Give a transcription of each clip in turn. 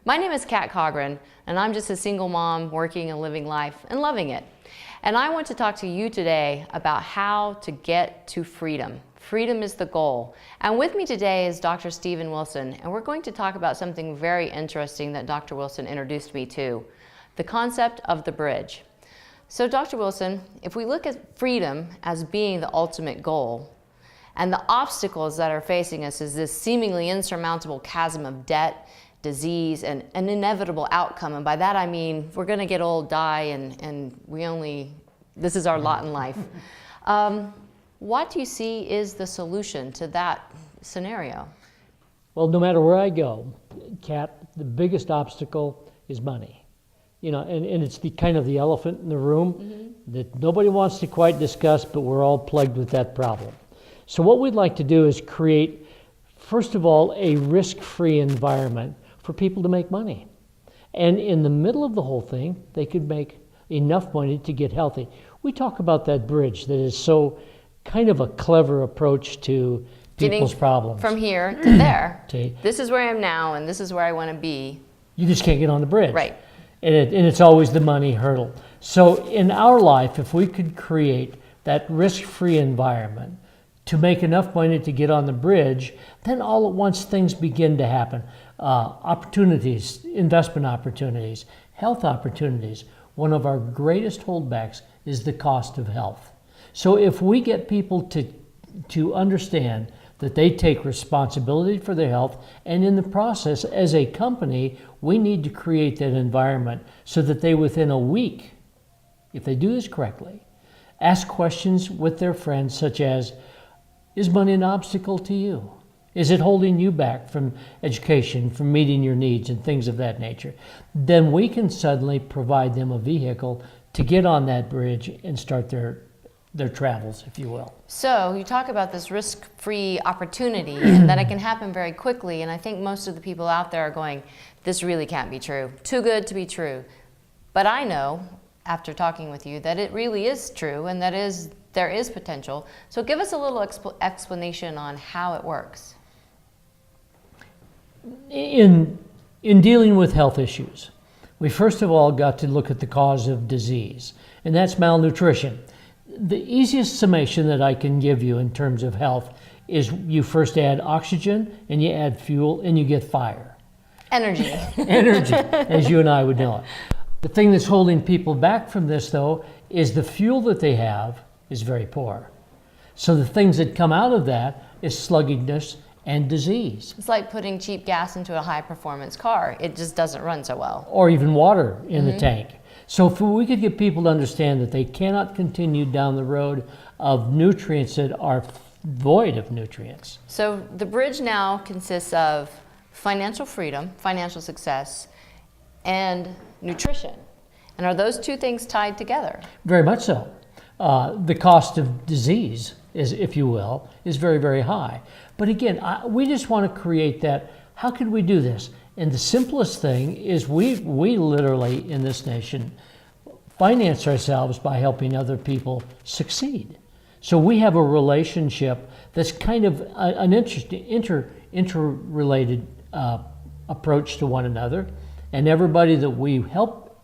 My name is Kat Cogran, and I'm just a single mom working and living life and loving it. And I want to talk to you today about how to get to freedom. Freedom is the goal. And with me today is Dr. Steven Wilson, and we're going to talk about something very interesting that Dr. Wilson introduced me to, the concept of the bridge. So Dr. Wilson, if we look at freedom as being the ultimate goal, and the obstacles that are facing us is this seemingly insurmountable chasm of debt, disease, and an inevitable outcome. And by that I mean we're going to get old, die, and this is our lot in life. What do you see is the solution to that scenario? Well, no matter where I go, Kat, the biggest obstacle is money. You know, and it's the kind of the elephant in the room that nobody wants to quite discuss, but we're all plagued with that problem. So what we'd like to do is create, first of all, a risk-free environment for people to make money. And in the middle of the whole thing, they could make enough money to get healthy. We talk about that bridge that is so kind of a clever approach to people's problems. From here to there. Okay. This is where I am now, and this is where I want to be. You just can't get on the bridge. Right. And it's always the money hurdle. So in our life, if we could create that risk-free environment to make enough money to get on the bridge, then all at once things begin to happen. Opportunities, investment opportunities, health opportunities. One of our greatest holdbacks is the cost of health. So if we get people to understand that they take responsibility for their health, and in the process, as a company, we need to create that environment so that they, within a week, if they do this correctly, ask questions with their friends such as, is money an obstacle to you? Is it holding you back from education, from meeting your needs and things of that nature? Then we can suddenly provide them a vehicle to get on that bridge and start their travels, if you will. So you talk about this risk-free opportunity and that it can happen very quickly, and I think most of the people out there are going, this really can't be true. Too good to be true. But I know, after talking with you, that it really is true and that there is potential. So give us a little explanation on how it works. In dealing with health issues, we first of all got to look at the cause of disease, and that's malnutrition. The easiest summation that I can give you in terms of health is you first add oxygen and you add fuel and you get fire. Energy. Energy, as you and I would know it. The thing that's holding people back from this, though, is the fuel that they have is very poor. So the things that come out of that is sluggishness and disease. It's like putting cheap gas into a high-performance car. It just doesn't run so well. Or even water in the tank. So if we could get people to understand that they cannot continue down the road of nutrients that are void of nutrients. So the bridge now consists of financial freedom, financial success, and nutrition. And are those two things tied together? Very much so. The cost of disease, if you will, is very, very high. But again, we just want to create that. How can we do this? And the simplest thing is we literally in this nation finance ourselves by helping other people succeed. So we have a relationship that's kind of an interesting interrelated approach to one another. And everybody that we help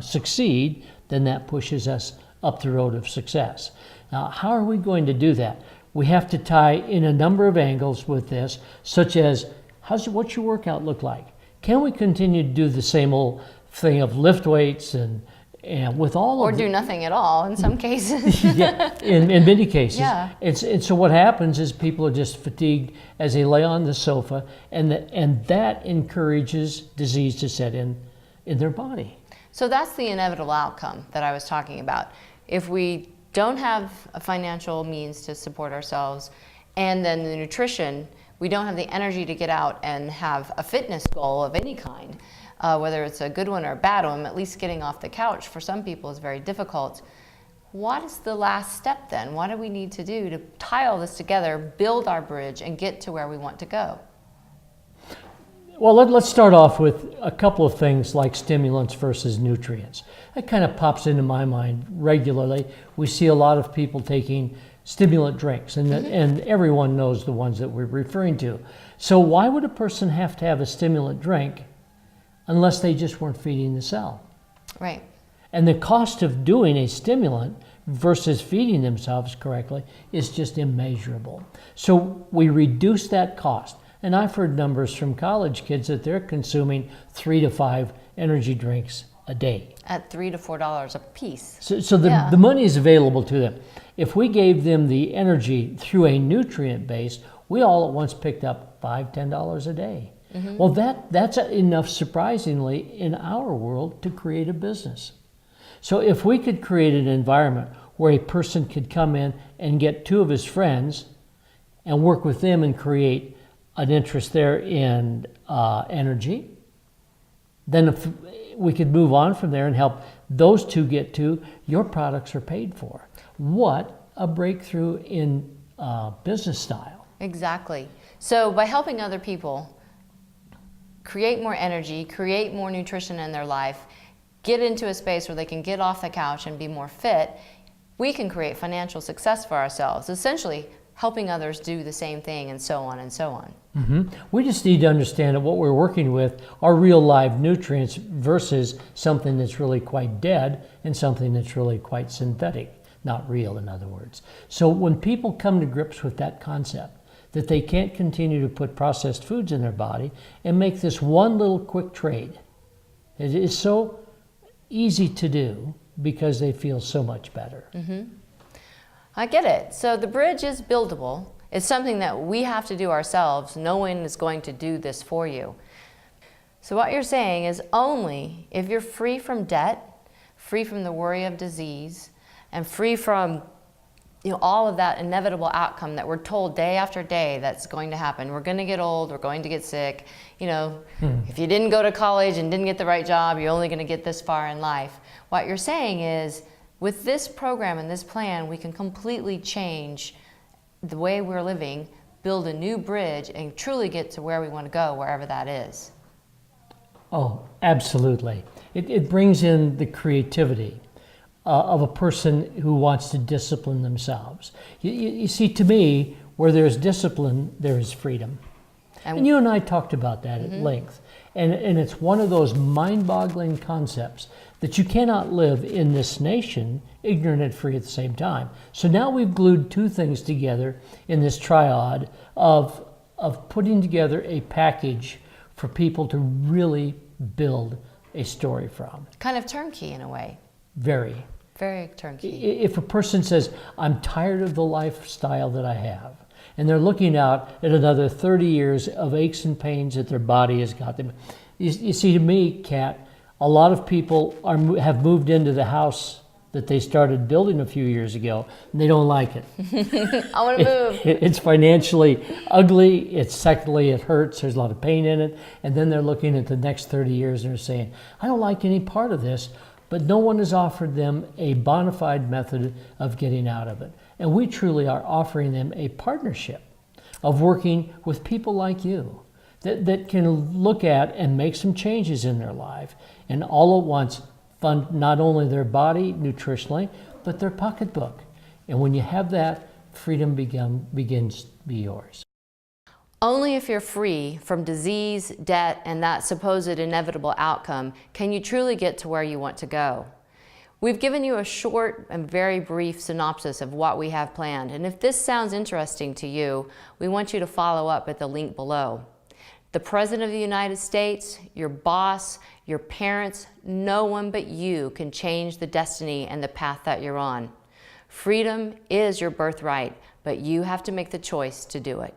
succeed, then that pushes us up the road of success. Now, how are we going to do that? We have to tie in a number of angles with this, such as what's your workout look like? Can we continue to do the same old thing of lift weights and with all of do nothing at all in some cases? Yeah, in many cases. Yeah. And so what happens is people are just fatigued as they lay on the sofa, and that encourages disease to set in their body. So that's the inevitable outcome that I was talking about. If we don't have a financial means to support ourselves, and then the nutrition, we don't have the energy to get out and have a fitness goal of any kind, whether it's a good one or a bad one, at least getting off the couch for some people is very difficult. What is the last step then? What do we need to do to tie all this together, build our bridge, and get to where we want to go? Well, let's start off with a couple of things like stimulants versus nutrients. That kind of pops into my mind regularly. We see a lot of people taking stimulant drinks, and everyone knows the ones that we're referring to. So why would a person have to have a stimulant drink unless they just weren't feeding the cell. Right. And the cost of doing a stimulant versus feeding themselves correctly is just immeasurable. So we reduce that cost. And I've heard numbers from college kids that they're consuming 3 to 5 energy drinks a day. At $3 to $4 a piece. So the money is available to them. If we gave them the energy through a nutrient base, we all at once picked up $5, $10 a day. Mm-hmm. Well, that's enough, surprisingly, in our world to create a business. So if we could create an environment where a person could come in and get 2 of his friends and work with them and create an interest there in energy, then if we could move on from there and help those 2 get to, your products are paid for. What a breakthrough in business style. Exactly. So by helping other people create more energy, create more nutrition in their life, get into a space where they can get off the couch and be more fit, we can create financial success for ourselves, essentially helping others do the same thing, and so on and so on. Mm-hmm. We just need to understand that what we're working with are real live nutrients versus something that's really quite dead and something that's really quite synthetic, not real, in other words. So when people come to grips with that concept, that they can't continue to put processed foods in their body and make this one little quick trade, it is so easy to do because they feel so much better. Mm-hmm. I get it. So the bridge is buildable. It's something that we have to do ourselves. No one is going to do this for you. So what you're saying is only if you're free from debt, free from the worry of disease, and free from all of that inevitable outcome that we're told day after day that's going to happen. We're going to get old, we're going to get sick. If you didn't go to college and didn't get the right job, you're only going to get this far in life. What you're saying is, with this program and this plan, we can completely change the way we're living, build a new bridge, and truly get to where we want to go, wherever that is. Oh, absolutely. It brings in the creativity of a person who wants to discipline themselves. You see, to me, where there's discipline, there is freedom. And you and I talked about that at length. And it's one of those mind-boggling concepts that you cannot live in this nation ignorant and free at the same time. So now we've glued 2 things together in this triad of putting together a package for people to really build a story from. Kind of turnkey in a way. Very. Very turnkey. If a person says, I'm tired of the lifestyle that I have, and they're looking out at another 30 years of aches and pains that their body has got them. You see, to me, Kat, a lot of people have moved into the house that they started building a few years ago, and they don't like it. I want to move. It's financially ugly. Secondly, it hurts. There's a lot of pain in it. And then they're looking at the next 30 years and they're saying, I don't like any part of this, but no one has offered them a bona fide method of getting out of it. And we truly are offering them a partnership of working with people like you that can look at and make some changes in their life and all at once fund not only their body nutritionally, but their pocketbook. And when you have that, freedom begins to be yours. Only if you're free from disease, debt, and that supposed inevitable outcome can you truly get to where you want to go. We've given you a short and very brief synopsis of what we have planned, and if this sounds interesting to you, we want you to follow up at the link below. The President of the United States, your boss, your parents, no one but you can change the destiny and the path that you're on. Freedom is your birthright, but you have to make the choice to do it.